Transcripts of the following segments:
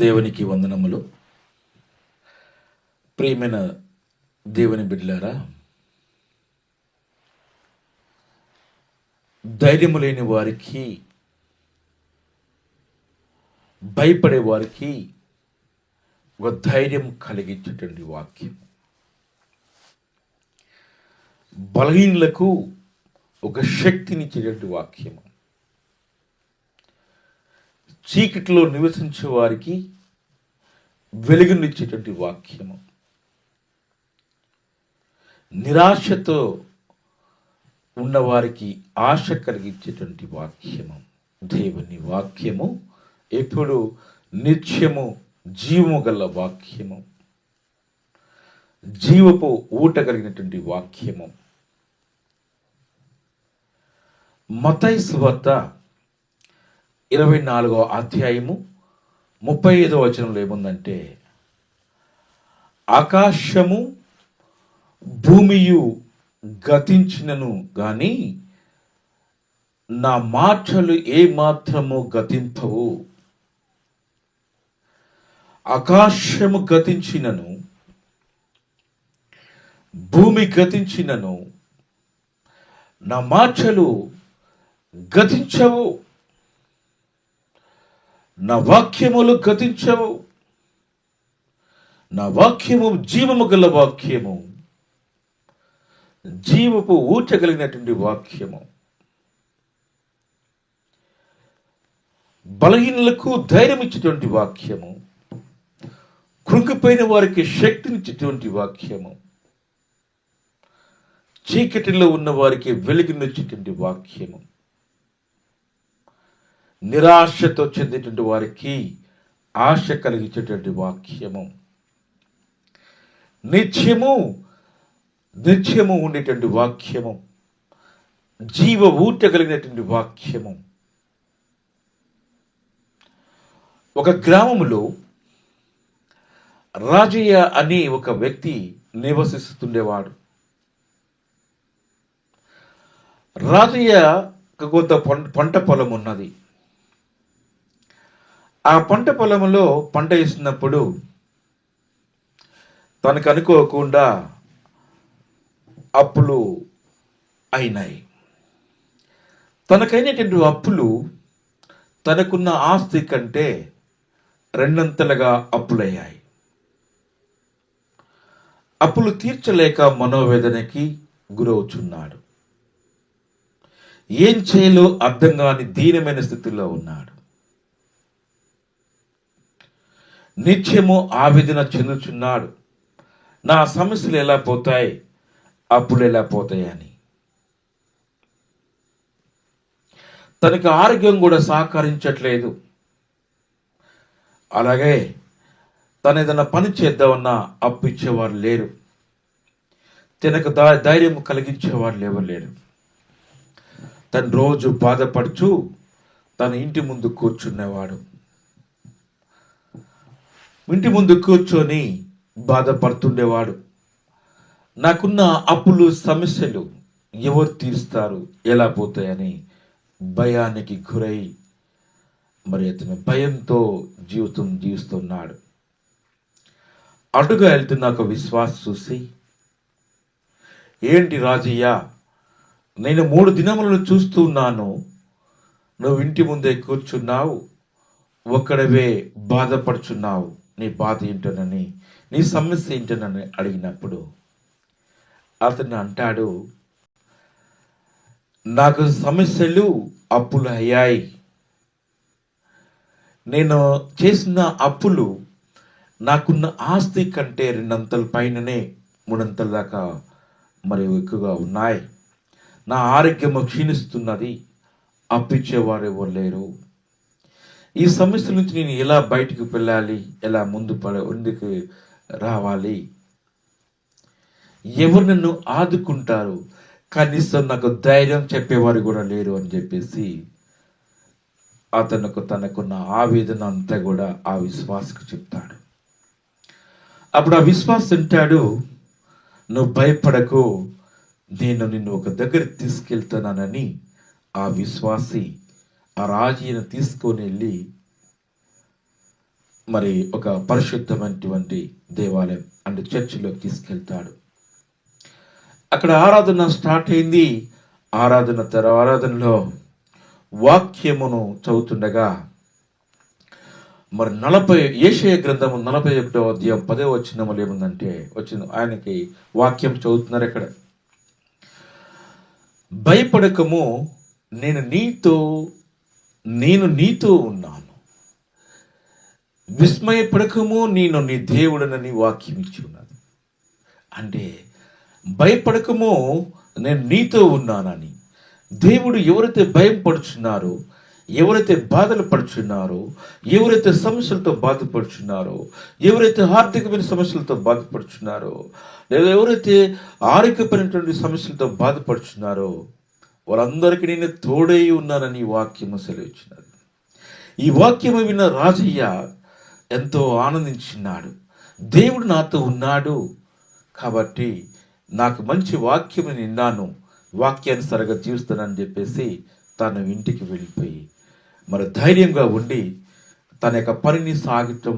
దేవునికి వందనములు. ప్రియమైన దేవుని బిడ్డలారా, ధైర్యము లేని వారికి, భయపడే వారికి ఒక ధైర్యం కలిగించేటువంటి వాక్యం, బలహీనులకు ఒక శక్తినిచ్చేటువంటి వాక్యము, చీకటిలో నివసించే వారికి వెలుగునిచ్చేటువంటి వాక్యము, నిరాశతో ఉన్నవారికి ఆశ కలిగించేటువంటి వాక్యము. దేవుని వాక్యము ఎప్పుడు నిత్యము జీవము గల వాక్యము, జీవపు ఊట కలిగినటువంటి వాక్యము. మత్తయి సువార్త 24వ అధ్యాయము 35వ వచనంలో ఏముందంటే, ఆకాశము భూమియు గతించినను గాని నా మాటలు ఏ మాత్రము గతింపవు. ఆకాశము గతించినను, భూమి గతించినను, నా మాటలు గతించవు. నా వాక్యములు గతించవు. నా వాక్యము జీవము గల వాక్యము, జీవపు ఊట కలిగినటువంటి వాక్యము. బలహీనులకు ధైర్యం ఇచ్చేటువంటి వాక్యము, కృంగిపోయిన వారికి శక్తినిచ్చేటువంటి వాక్యము, చీకటిలో ఉన్న వారికి వెలుగునిచ్చేటువంటి వాక్యము, నిరాశతో చెందేటువంటి వారికి ఆశ కలిగించేటువంటి వాక్యము, నిత్యము ఉండేటువంటి వాక్యము, జీవ ఊట కలిగినటువంటి వాక్యము. ఒక గ్రామంలో రాజయ్య అని ఒక వ్యక్తి నివసిస్తుండేవాడు. రాజయ్య కొంత పంట పొలం ఉన్నది. ఆ పంట పొలంలో పంట వేసినప్పుడు తనకు అనుకోకుండా అప్పులు అయినాయి. తనకైనటువంటి అప్పులు తనకున్న ఆస్తి కంటే రెండంతలుగా అప్పులయ్యాయి. అప్పులు తీర్చలేక మనోవేదనకి గురవుచున్నాడు. ఏం చేయాలో అర్థం కాని దీనమైన స్థితిలో ఉన్నాడు. నిత్యము ఆవేదన చెందుచున్నాడు. నా సమస్యలు ఎలా పోతాయి, అప్పులు ఎలా పోతాయి అని. తనకి ఆరోగ్యం కూడా సహకరించట్లేదు. అలాగే తను ఏదైనా పని చేద్దామన్నా అప్పు ఇచ్చేవారు లేరు. తనకు ధైర్యం కలిగించేవారు ఎవరు లేరు. తను రోజు బాధపడుచు తన ఇంటి ముందు కూర్చునేవాడు. ఇంటి ముందు కూర్చొని బాధపడుతుండేవాడు. నాకున్న అప్పులు, సమస్యలు ఎవరు తీరుస్తారు, ఎలా పోతాయని భయానికి గురై మరి అతను భయంతో జీవిస్తున్నాడు. అటుగా వెళ్తున్న ఒక విశ్వాసం చూసి, ఏంటి రాజయ్య, నేను 3 దినములను చూస్తున్నాను, నువ్వు ఇంటి ముందే కూర్చున్నావు, ఒక్కడవే బాధపడుచున్నావు, నీ బాధ ఏంటోనని, నీ సమస్య ఏంటోనని అడిగినప్పుడు అతను అంటాడు, నాకు సమస్యలు, అప్పులు అయ్యాయి. నేను చేసిన అప్పులు నాకున్న ఆస్తి కంటే 2 అంతల పైననే 3 అంతల దాకా మరి ఎక్కువగా ఉన్నాయి. నా ఆరోగ్యము క్షీణిస్తున్నది, అప్పిచ్చేవారు ఎవరు లేరు. ఈ సమస్య నుంచి నేను ఎలా బయటికి వెళ్ళాలి, ఎలా ముందుకు రావాలి, ఎవరు నన్ను ఆదుకుంటారు, కనీసం నాకు ధైర్యం చెప్పేవారు కూడా లేరు అని చెప్పేసి తనకున్న ఆవేదన అంతా కూడా ఆ విశ్వాసకు చెప్తాడు. అప్పుడు ఆ విశ్వాసం అంటాడు, నువ్వు భయపడకు, నేను నిన్ను ఒక దగ్గరికి తీసుకెళ్తున్నానని ఆ విశ్వాసి ఆ రాజీని తీసుకొని వెళ్ళి మరి ఒక పరిశుద్ధమైనటువంటి దేవాలయం అంటే చర్చిలోకి తీసుకెళ్తాడు. అక్కడ ఆరాధన స్టార్ట్ అయింది. ఆరాధనలో వాక్యమును చదువుతుండగా మరి యెషయా గ్రంథము 41వ అధ్యాయం 10వ వచనములో ఏముందంటే ఆయనకి వాక్యం చదువుతున్నారు. ఇక్కడ భయపడకము, నేను నీతో ఉన్నాను, విస్మయపడకము, నేను నీ దేవుడనని వాక్యం ఇచ్చి ఉన్నది. అంటే భయపడకము, నేను నీతో ఉన్నానని. దేవుడు ఎవరైతే భయం పడుచున్నారో, ఎవరైతే బాధలు పడుచున్నారో, ఎవరైతే సమస్యలతో బాధపడుచున్నారో, ఎవరైతే ఆర్థికమైన సమస్యలతో బాధపడుచున్నారో, లేదా ఎవరైతే ఆరోగ్యపరమైనటువంటి సమస్యలతో బాధపడుచున్నారో వారందరికీ నేను తోడై ఉన్నానని వాక్యము సెలవిచ్చినది. ఈ వాక్యము విన్న రాజయ్య ఎంతో ఆనందించినాడు. దేవుడు నాతో ఉన్నాడు కాబట్టి నాకు మంచి వాక్యం విన్నాను, వాక్యానుసారంగా జీవిస్తానని చెప్పేసి తన ఇంటికి వెళ్ళిపోయి మరి ధైర్యంగా ఉండి తన యొక్క పనిని సాగటం,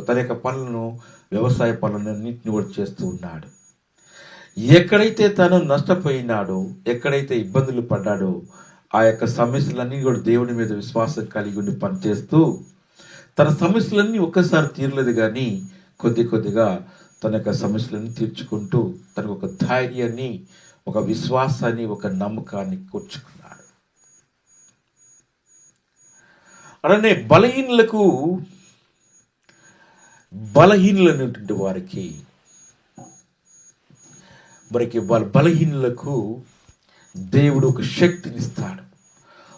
తన యొక్క పనులను, వ్యవసాయ పనులన్నింటినీ కూడా చేస్తూ ఉన్నాడు. ఎక్కడైతే తను నష్టపోయినాడో, ఎక్కడైతే ఇబ్బందులు పడ్డాడో ఆ యొక్క సమస్యలన్నీ కూడా దేవుని మీద విశ్వాసం కలిగి ఉండి పనిచేస్తూ తన సమస్యలన్నీ ఒక్కసారి తీరలేదు, కానీ కొద్దిగా తన యొక్క సమస్యలన్నీ తీర్చుకుంటూ తనకు ఒక ధైర్యాన్ని, ఒక విశ్వాసాన్ని, ఒక నమ్మకాన్ని కూర్చుకున్నాడు. అలానే బలహీనులైనటువంటి వారికి బలహీనులకు దేవుడు ఒక శక్తినిస్తాడు.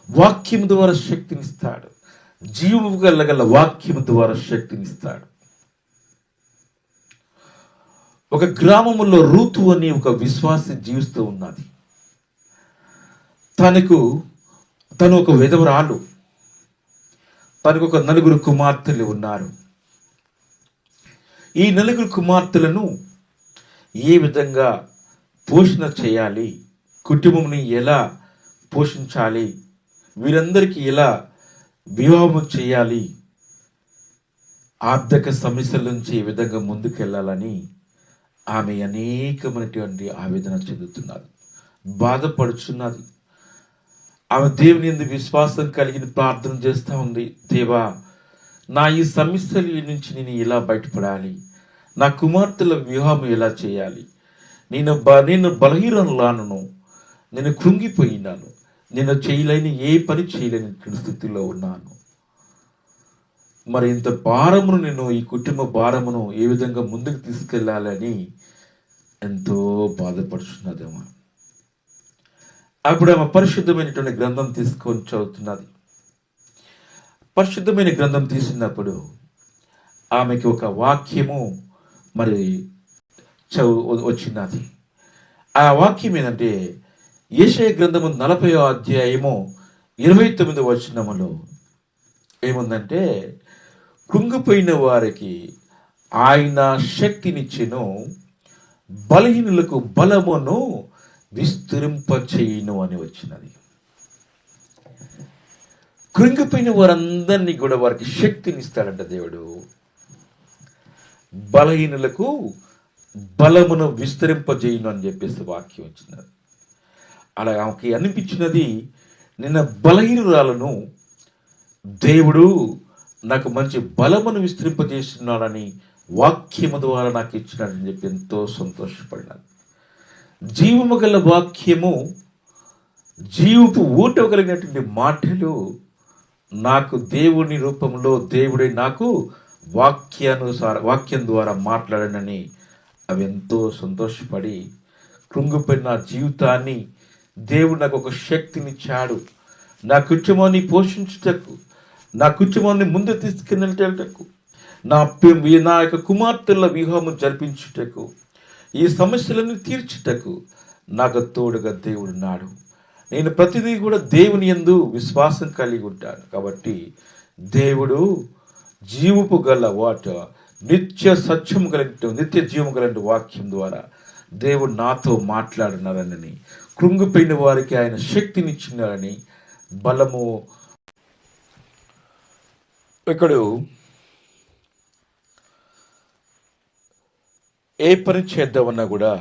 వాక్యం ద్వారా శక్తినిస్తాడు. జీవము గల వాక్యం ద్వారా శక్తినిస్తాడు. ఒక గ్రామములో రూతు అని ఒక విశ్వాసి జీవిస్తూ ఉన్నది. తను ఒక విధవరాలు. తనకు ఒక 4 కుమార్తెలు ఉన్నారు. ఈ 4 కుమార్తెలను ఏ విధంగా పోషణ చేయాలి, కుటుంబంని ఎలా పోషించాలి, వీరందరికీ ఎలా వివాహం చేయాలి, ఆర్థిక సమస్యల నుంచి ఏ విధంగా ముందుకెళ్ళాలని ఆమె అనేకమైనటువంటి ఆవేదన చెందుతున్నారు, బాధపడుచున్నది. ఆమె దేవుని యందు విశ్వాసం కలిగిన ప్రార్థన చేస్తూ ఉంది. దేవా, నా ఈ సమస్యల నుంచి నేను ఎలా బయటపడాలి, నా కుమార్తెల వివాహం ఎలా చేయాలి, నేను బలహీనలాను, నేను కృంగిపోయినాను, నేను చేయలేని ఏ పని చేయలేని స్థితిలో ఉన్నాను. మరి ఇంత భారమును, నేను ఈ కుటుంబ భారమును ఏ విధంగా ముందుకు తీసుకెళ్ళాలని ఎంతో బాధపడుతున్నదేమో. అప్పుడు ఆమె పరిశుద్ధమైనటువంటి గ్రంథం తీసుకొని చదువుతున్నది. పరిశుద్ధమైన గ్రంథం తీసినప్పుడు ఆమెకి ఒక వాక్యము మరి వచ్చినది. ఆ వాక్యం ఏంటంటే యెషయా గ్రంథము 40వ అధ్యాయము 29వ వచనములో ఏముందంటే, కృంగిపోయిన వారికి ఆయన శక్తినిచ్చెను, బలహీనులకు బలమును విస్తరింపచేయును అని వచ్చినది. కృంగిపోయిన వారందరినీ కూడా వారికి శక్తినిస్తాడంట దేవుడు. బలహీనులకు బలమును విస్తరింపజేయును అని చెప్పేసి వాక్యం వచ్చినది. అలా ఆమెకి అనిపించినది, నిన్న బలహీనురాలను దేవుడు నాకు మంచి బలమును విస్తరింపజేస్తున్నాడని వాక్యము ద్వారా నాకు ఇచ్చినాడని చెప్పి ఎంతో సంతోషపడినాను. జీవము గల వాక్యము, జీవపు ఊట కలిగినటువంటి మాటలు నాకు దేవుని రూపంలో దేవుడే నాకు వాక్యం ద్వారా మాట్లాడనని అవి ఎంతో సంతోషపడి కృంగిపోయిన నా జీవితాన్ని దేవుడు నాకు ఒక శక్తినిచ్చాడు. నా కుటుంబాన్ని పోషించుటకు, నా కుటుంబాన్ని ముందు తీసుకెళ్ళటకు, నా యొక్క కుమార్తెల వివాహము జరిపించుటకు, ఈ సమస్యలను తీర్చుటకు నాకు తోడుగా దేవుడున్నాడు. నేను ప్రతిదీ కూడా దేవుని యందు విశ్వాసం కలిగి ఉంటాను. కాబట్టి దేవుడు జీవపు గల నిత్య సత్యము కలిగిన, నిత్య జీవము కలిగిన వాక్యం ద్వారా దేవుడు నాతో మాట్లాడినారని, కృంగిపోయిన వారికి ఆయన శక్తినిచ్చినారని, బలము. ఇక్కడ ఏ పని చేద్దామన్నా కూడా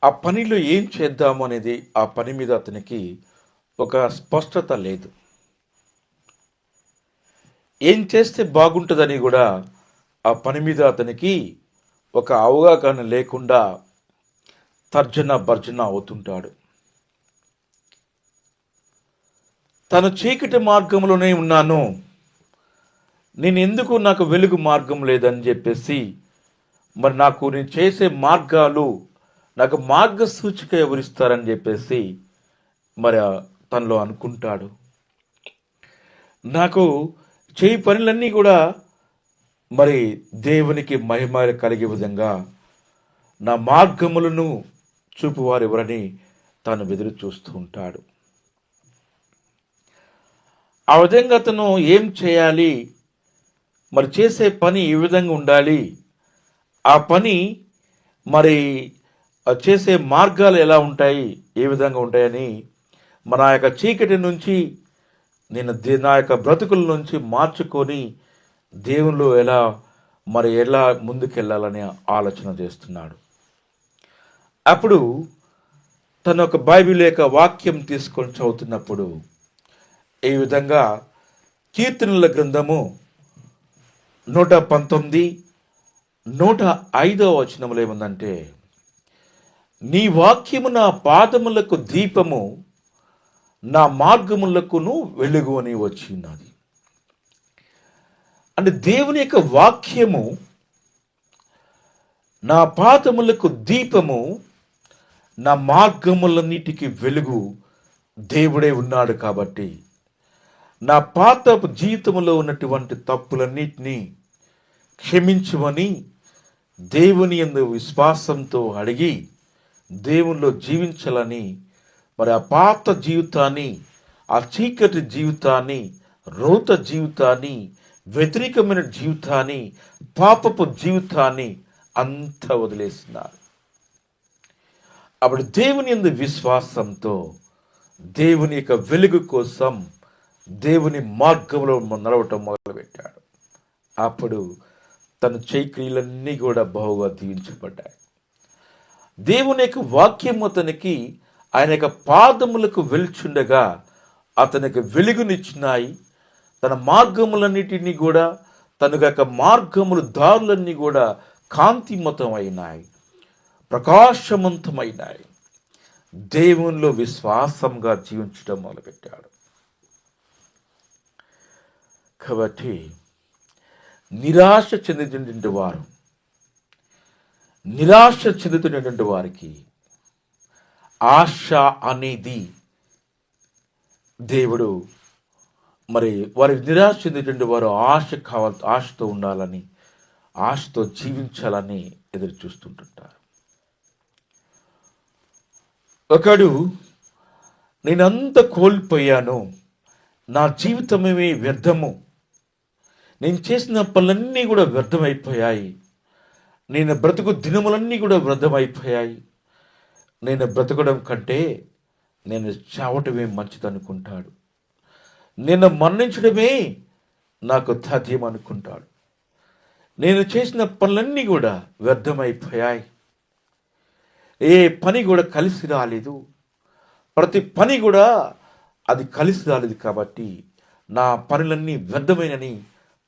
ఆ పనిలో ఏం చేద్దాము అనేది ఆ పని మీద అతనికి ఒక స్పష్టత లేదు. ఏం చేస్తే బాగుంటుందని కూడా ఆ పని మీద అతనికి ఒక అవగాహన లేకుండా తర్జన భర్జన అవుతుంటాడు. తను చీకటి మార్గంలోనే ఉన్నాను, నేను ఎందుకు నాకు వెలుగు మార్గం లేదని చెప్పేసి, మరి నేను చేసే మార్గాలు నాకు మార్గసూచిక ఎవరిస్తారని చెప్పేసి మరి తనలో అనుకుంటాడు. నాకు చేయి పనులన్నీ కూడా మరి దేవునికి మహిమ కలిగే విధంగా నా మార్గములను చూపువారు ఎవరని తాను ఎదురు చూస్తూ ఉంటాడు. ఆ విధంగా అతను ఏం చేయాలి, మరి చేసే పని ఏ విధంగా ఉండాలి, ఆ పని మరి చేసే మార్గాలు ఎలా ఉంటాయి, ఏ విధంగా ఉంటాయని నా యొక్క చీకటి నుంచి నేను నా యొక్క బ్రతుకుల నుంచి మార్చుకొని దేవుళ్ళు ఎలా ముందుకెళ్ళాలని ఆలోచన చేస్తున్నాడు. అప్పుడు తను ఒక బైబిల్ యొక్క వాక్యం తీసుకొని చదువుతున్నప్పుడు ఈ విధంగా కీర్తనల గ్రంథము 119 105 వచనములు ఏముందంటే, నీ వాక్యము నా పాదములకు దీపము, నా మార్గములకును వెలుగు అని వచ్చినది. అంటే దేవుని యొక్క వాక్యము నా పాదములకు దీపము, నా మార్గములన్నిటికీ వెలుగు దేవుడే ఉన్నాడు. కాబట్టి నా పాత జీవితంలో ఉన్నటువంటి తప్పులన్నిటినీ క్షమించమని దేవుని యందు విశ్వాసంతో అడిగి దేవునిలో జీవించాలని, మరి ఆ పాత జీవితాన్ని, ఆ చీకటి జీవితాన్ని, రోత జీవితాన్ని, వ్యతిరేకమైన జీవితాన్ని, పాపపు జీవితాన్ని అంతా వదిలేస్తున్నారు. అప్పుడు దేవుని యందు విశ్వాసంతో దేవుని యొక్క వెలుగు కోసం దేవుని మార్గంలో నడవటం మొదలుపెట్టాడు. అప్పుడు తన చైక్రియలన్నీ కూడా బహుగా దీవించబడ్డాయి. దేవుని యొక్క వాక్యం అతనికి ఆయన యొక్క పాదములకు వెలుచుండగా అతనికి వెలుగునిచ్చినాయి. తన మార్గములన్నిటినీ కూడా, తన యొక్క మార్గములు దారులన్నీ కూడా కాంతిమతమైనాయి, ప్రకాశవంతమైనాయి. దేవునిలో విశ్వాసంగా జీవించడం మొదలుపెట్టాడు. కాబట్టి నిరాశ చెందుతున్నటువంటి వారికి ఆశ అనేది దేవుడు, మరి వారి నిరాశ చెందేటువంటి వారు ఆశతో ఉండాలని, ఆశతో జీవించాలని ఎదురు చూస్తుంటుంటారు. ఒకడు నేనంతా కోల్పోయాను, నా జీవితమే వ్యర్థము, నేను చేసిన పనులన్నీ కూడా వ్యర్థమైపోయాయి, నేను బ్రతుకు దినములన్నీ కూడా వ్యర్థమైపోయాయి, నేను బ్రతకడం కంటే నేను చావటమే మంచిదనుకుంటాడు, నేను మరణించడమే నాకు తథ్యం అనుకుంటాడు. నేను చేసిన పనులన్నీ కూడా వ్యర్థమైపోయాయి, ఏ పని కూడా కలిసి రాలేదు, ప్రతి పని కూడా అది కలిసి రాలేదు, కాబట్టి నా పనులన్నీ వ్యర్థమైనని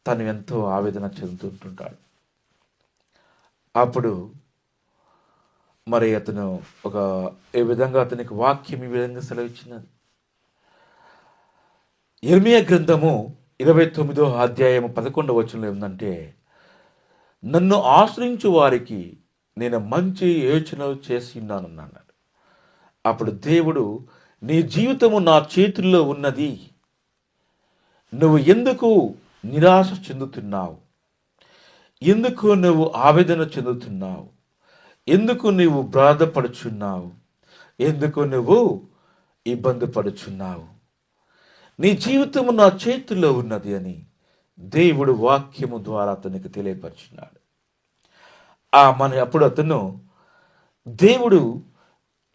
తను ఎంతో ఆవేదన చెందుతుంటాడు. అప్పుడు మరి అతను ఏ విధంగా అతనికి వాక్యం ఈ విధంగా సెలవిచ్చినది. యిర్మీయా గ్రంథము 29వ అధ్యాయము 11వ వచనంలో ఏంటంటే, నన్ను ఆశ్రయించు వారికి నేను మంచి యోచనలు చేసి ఉన్నానన్నాడు. అప్పుడు దేవుడు, నీ జీవితము నా చేతుల్లో ఉన్నది, నువ్వు ఎందుకు నిరాశ చెందుతున్నావు, ఎందుకు నువ్వు ఆవేదన చెందుతున్నావు, ఎందుకు నువ్వు బాధపడుచున్నావు, ఎందుకు నువ్వు ఇబ్బంది పడుచున్నావు, నీ జీవితము నా చేతుల్లో ఉన్నది అని దేవుడు వాక్యము ద్వారా అతనికి తెలియపరిచినాడు. అప్పుడు అతను, దేవుడు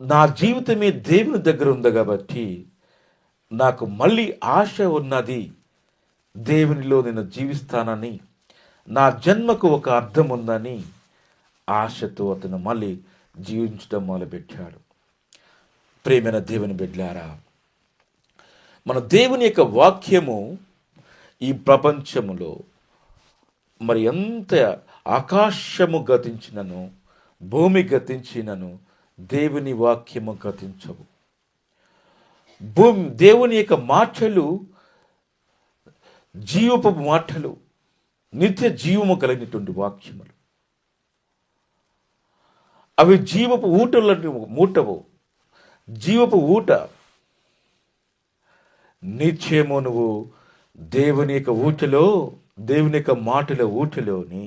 నా జీవితమే దేవుని దగ్గర ఉంది కాబట్టి నాకు మళ్ళీ ఆశ ఉన్నది, దేవునిలో నేను జీవిస్తానని నా జన్మకు ఒక అర్థం ఉందని ఆశతో అతను మళ్ళీ జీవించడం మొదలుపెట్టాడు. ప్రేమైన దేవుని బిడ్డలారా, మన దేవుని యొక్క వాక్యము ఈ ప్రపంచములో మరి ఎంత ఆకాశము గతించినను, భూమి గతించినను దేవుని వాక్యము గతించవు. దేవుని యొక్క మాటలు జీవపు మాటలు, నిత్య జీవము కలిగినటువంటి వాక్యములు. అవి జీవపు మూటవు, జీవపు ఊట. నిత్యము నువ్వు దేవుని యొక్క ఊటలో, దేవుని యొక్క మాటల ఊటలోని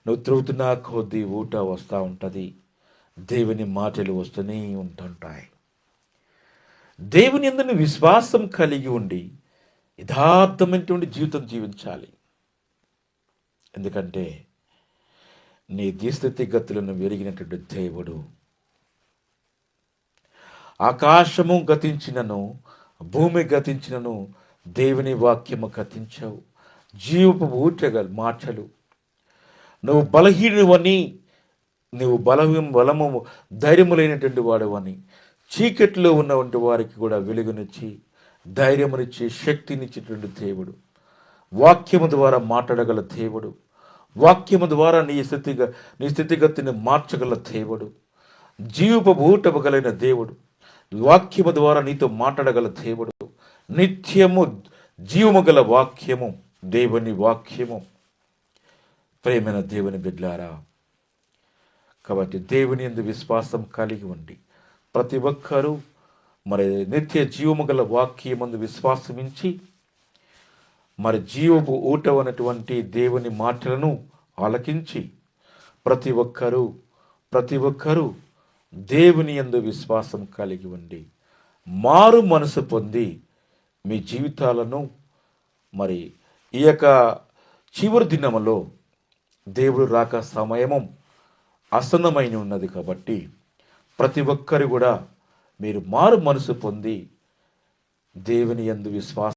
నువ్వు త్రూతున్నా కొద్దీ ఊట వస్తూ ఉంటుంది. దేవుని మాటలు వస్తూనే ఉంటుంటాయి. దేవుని యందు విశ్వాసం కలిగి ఉండి యథార్థమైనటువంటి జీవితం జీవించాలి. ఎందుకంటే నీ స్థితిగతులను వెరిగినటువంటి దేవుడు. ఆకాశము గతించినను, భూమి గతించినను దేవుని వాక్యము గతించవు. జీవపు ఊటగల మాటలు. నువ్వు బలహీనువని, నువ్వు బలము ధైర్యము లేనటువంటి వాడవని, చీకట్లో ఉన్నటువంటి వారికి కూడా వెలుగునిచ్చి, ధైర్యమునిచ్చి, శక్తినిచ్చేటువంటి దేవుడు. వాక్యము ద్వారా మాట్లాడగల దేవుడు. వాక్యము ద్వారా నీ స్థితిగతిని మార్చగల దేవుడు. జీవపు ఊటగలిగిన దేవుడు. వాక్యము ద్వారా నీతో మాట్లాడగల దేవుడు. నిత్యము జీవము గల వాక్యము, దేవుని వాక్యము. ప్రేమైన దేవుని బిడ్డలారా, కాబట్టి దేవుని యందు విశ్వాసం కలిగి ఉండి ప్రతి ఒక్కరూ మరి నిత్య జీవము గల వాక్యమందు విశ్వాసమించి మరి జీవపు ఊట అనేటువంటి దేవుని మాటలను ఆలకించి ప్రతి ఒక్కరూ దేవుని యందు విశ్వాసం కలిగి ఉండి మారు మనసు పొంది మీ జీవితాలను మరి ఈ యొక్క చివరి దినములో దేవుడు రాక సమయము ఆసన్నమైన ఉన్నది. కాబట్టి ప్రతి ఒక్కరు కూడా మీరు మారు మనసు పొంది దేవుని యందు విశ్వాసం